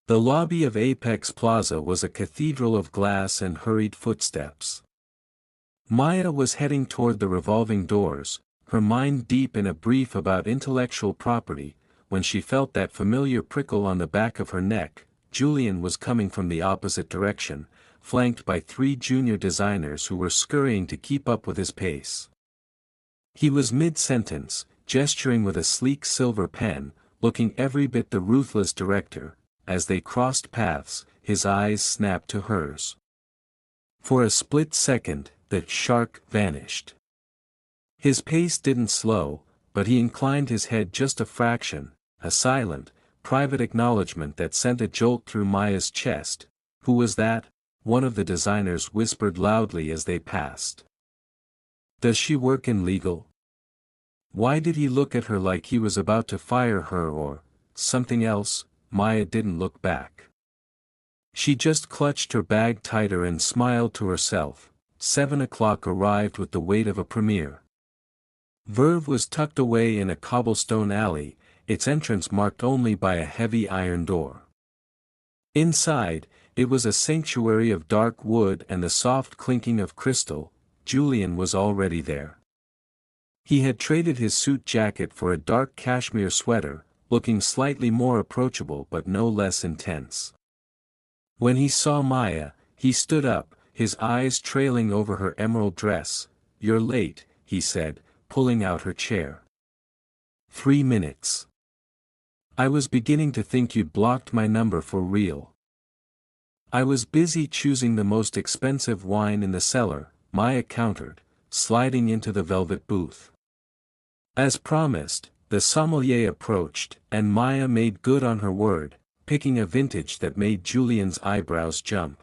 The lobby of Apex Plaza was a cathedral of glass and hurried footsteps. Maya was heading toward the revolving doors, her mind deep in a brief about intellectual property, when she felt that familiar prickle on the back of her neck. Julian was coming from the opposite direction, flanked by 3 junior designers who were scurrying to keep up with his pace. He was mid-sentence, gesturing with a sleek silver pen, looking every bit the ruthless director. As they crossed paths, his eyes snapped to hers. For a split second, the shark vanished. His pace didn't slow, but he inclined his head just a fraction, a silent, private acknowledgement that sent a jolt through Maya's chest. "Who was that?" one of the designers whispered loudly as they passed. "Does she work in legal?" Why did he look at her like he was about to fire her or something else? Maya didn't look back. She just clutched her bag tighter and smiled to herself. 7 o'clock arrived with the weight of a premiere. Verve was tucked away in a cobblestone alley, its entrance marked only by a heavy iron door. Inside, it was a sanctuary of dark wood and the soft clinking of crystal. Julian was already there. He had traded his suit jacket for a dark cashmere sweater, looking slightly more approachable but no less intense. When he saw Maya, he stood up, his eyes trailing over her emerald dress. "You're late," he said, pulling out her chair. 3 minutes. "I was beginning to think you'd blocked my number for real." "I was busy choosing the most expensive wine in the cellar," Maya countered, sliding into the velvet booth. As promised, the sommelier approached, and Maya made good on her word, picking a vintage that made Julian's eyebrows jump.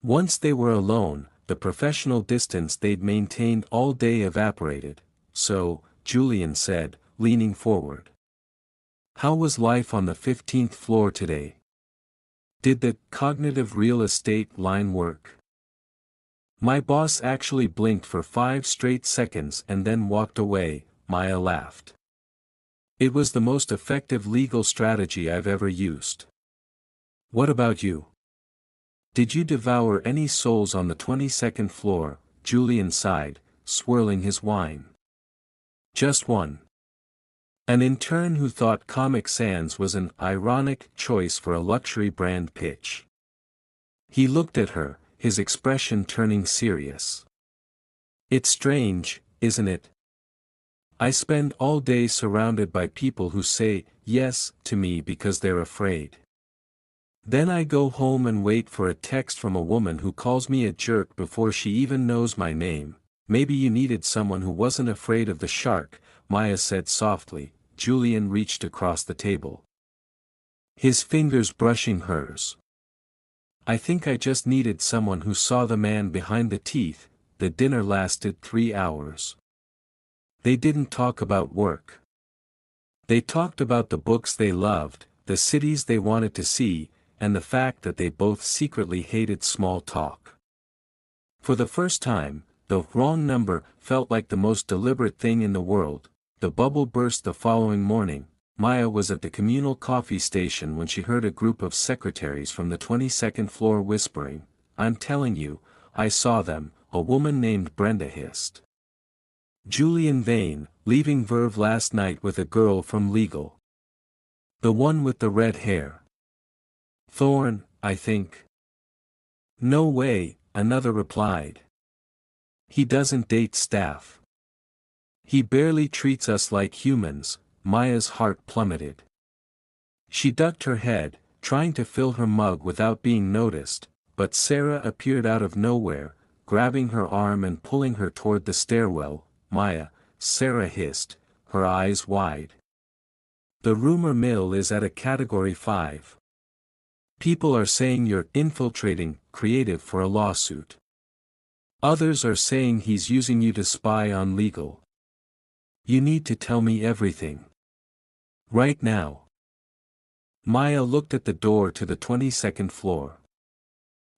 Once they were alone, the professional distance they'd maintained all day evaporated. "So," Julian said, leaning forward. "How was life on the 15th floor today? Did the cognitive real estate line work?" "My boss actually blinked for 5 straight seconds and then walked away," Maya laughed. "It was the most effective legal strategy I've ever used." "What about you? Did you devour any souls on the 22nd floor?" Julian sighed, swirling his wine. "Just one. An intern who thought Comic Sans was an ironic choice for a luxury brand pitch." He looked at her, his expression turning serious. "It's strange, isn't it? I spend all day surrounded by people who say yes to me because they're afraid. Then I go home and wait for a text from a woman who calls me a jerk before she even knows my name." "Maybe you needed someone who wasn't afraid of the shark," Maya said softly. Julian reached across the table, his fingers brushing hers. "I think I just needed someone who saw the man behind the teeth." The dinner lasted 3 hours. They didn't talk about work. They talked about the books they loved, the cities they wanted to see, and the fact that they both secretly hated small talk. For the first time, the wrong number felt like the most deliberate thing in the world. The bubble burst the following morning. Maya was at the communal coffee station when she heard a group of secretaries from the 22nd floor whispering, "I'm telling you, I saw them," a woman named Brenda hissed. "Julian Vane, leaving Verve last night with a girl from legal. The one with the red hair. Thorne, I think." "No way," another replied. "He doesn't date staff. He barely treats us like humans." Maya's heart plummeted. She ducked her head, trying to fill her mug without being noticed, but Sarah appeared out of nowhere, grabbing her arm and pulling her toward the stairwell. "Maya," Sarah hissed, her eyes wide. "The rumor mill is at a category 5. People are saying you're infiltrating creative for a lawsuit. Others are saying he's using you to spy on legal. You need to tell me everything. Right now." Maya looked at the door to the 22nd floor.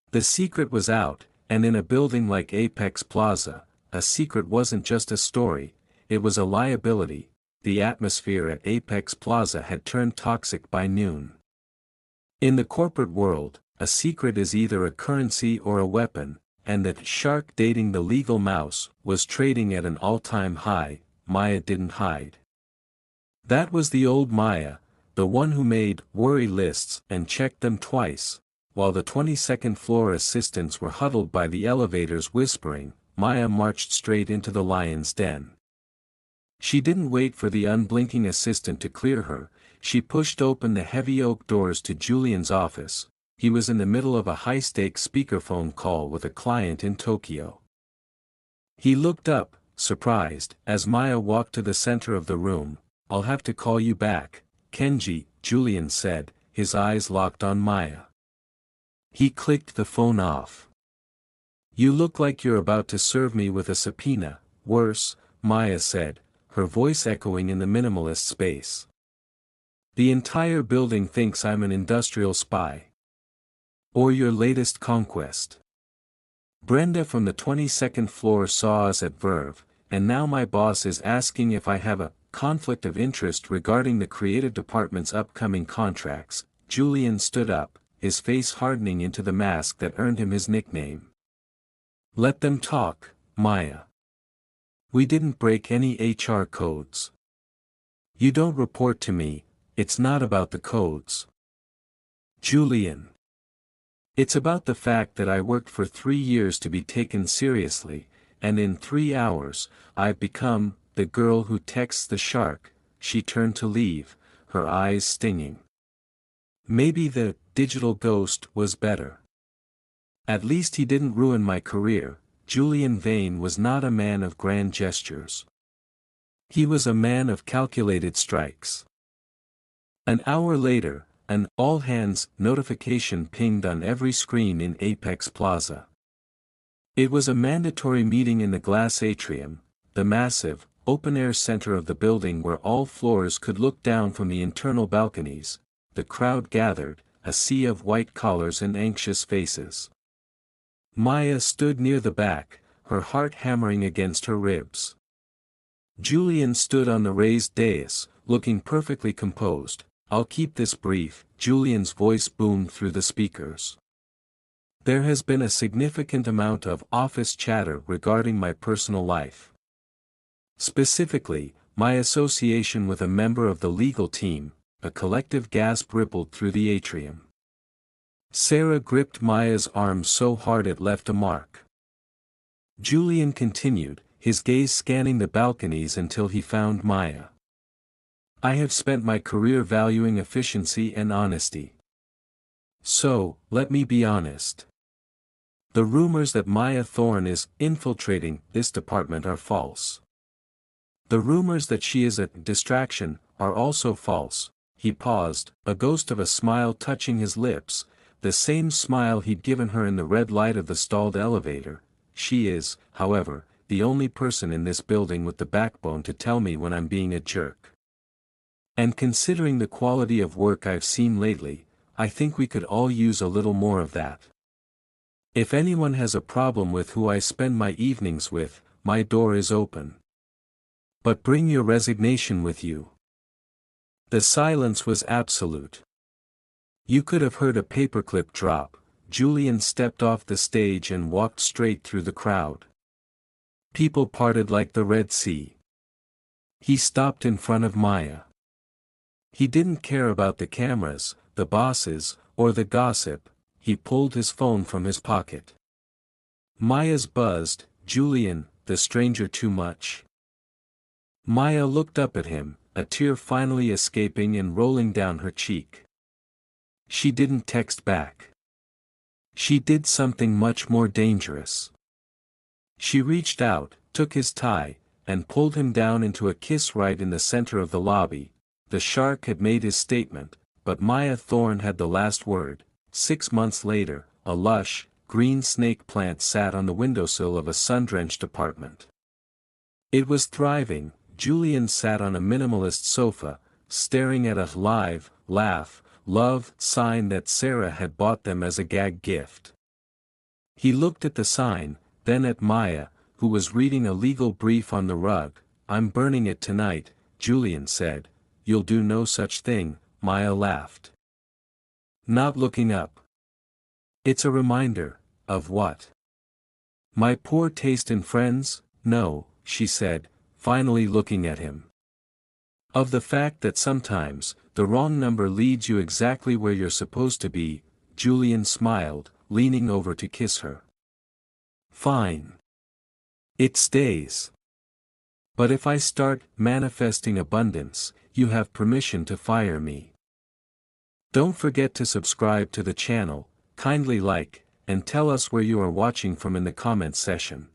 The secret was out, and in a building like Apex Plaza, a secret wasn't just a story, it was a liability. The atmosphere at Apex Plaza had turned toxic by noon. In the corporate world, a secret is either a currency or a weapon, and that shark dating the legal mouse was trading at an all-time high. Maya didn't hide. That was the old Maya, the one who made worry lists and checked them twice, while the 22nd floor assistants were huddled by the elevators whispering. Maya marched straight into the lion's den. She didn't wait for the unblinking assistant to clear her. She pushed open the heavy oak doors to Julian's office. He was in the middle of a high-stakes speakerphone call with a client in Tokyo. He looked up, surprised, as Maya walked to the center of the room. "I'll have to call you back, Kenji," Julian said, his eyes locked on Maya. He clicked the phone off. "You look like you're about to serve me with a subpoena." "Worse," Maya said, her voice echoing in the minimalist space. "The entire building thinks I'm an industrial spy. Or your latest conquest. Brenda from the 22nd floor saw us at Verve, and now my boss is asking if I have a conflict of interest regarding the creative department's upcoming contracts." Julian stood up, his face hardening into the mask that earned him his nickname. "Let them talk, Maya. We didn't break any HR codes. You don't report to me, it's not about the codes. Julian. It's about the fact that I worked for 3 years to be taken seriously, and in 3 hours, I've become the girl who texts the shark." She turned to leave, her eyes stinging. Maybe the digital ghost was better. At least he didn't ruin my career. Julian Vane was not a man of grand gestures. He was a man of calculated strikes. An hour later, an all-hands notification pinged on every screen in Apex Plaza. It was a mandatory meeting in the glass atrium, the massive, open-air center of the building where all floors could look down from the internal balconies. The crowd gathered, a sea of white collars and anxious faces. Maya stood near the back, her heart hammering against her ribs. Julian stood on the raised dais, looking perfectly composed. "I'll keep this brief," Julian's voice boomed through the speakers. "There has been a significant amount of office chatter regarding my personal life. Specifically, my association with a member of the legal team." A collective gasp rippled through the atrium. Sarah gripped Maya's arm so hard it left a mark. Julian continued, his gaze scanning the balconies until he found Maya. "I have spent my career valuing efficiency and honesty. So, let me be honest. The rumors that Maya Thorne is infiltrating this department are false. The rumors that she is a distraction are also false." He paused, a ghost of a smile touching his lips, the same smile he'd given her in the red light of the stalled elevator. "She is, however, the only person in this building with the backbone to tell me when I'm being a jerk. And considering the quality of work I've seen lately, I think we could all use a little more of that. If anyone has a problem with who I spend my evenings with, my door is open. But bring your resignation with you." The silence was absolute. You could have heard a paperclip drop. Julian stepped off the stage and walked straight through the crowd. People parted like the Red Sea. He stopped in front of Maya. He didn't care about the cameras, the bosses, or the gossip. He pulled his phone from his pocket. Maya's buzzed. "Julian, the stranger too much?" Maya looked up at him, a tear finally escaping and rolling down her cheek. She didn't text back. She did something much more dangerous. She reached out, took his tie, and pulled him down into a kiss right in the center of the lobby. The shark had made his statement, but Maya Thorne had the last word. 6 months later, a lush, green snake plant sat on the windowsill of a sun-drenched apartment. It was thriving. Julian sat on a minimalist sofa, staring at a live, laugh, love sign that Sarah had bought them as a gag gift. He looked at the sign, then at Maya, who was reading a legal brief on the rug. "I'm burning it tonight," Julian said. "You'll do no such thing," Maya laughed. Not looking up. It's a reminder, of what? My poor taste in friends? No, she said, finally looking at him. Of the fact that sometimes, the wrong number leads you exactly where you're supposed to be. Julian smiled, leaning over to kiss her. Fine. It stays. But if I start manifesting abundance, you have permission to fire me. Don't forget to subscribe to the channel, kindly like, and tell us where you are watching from in the comments section.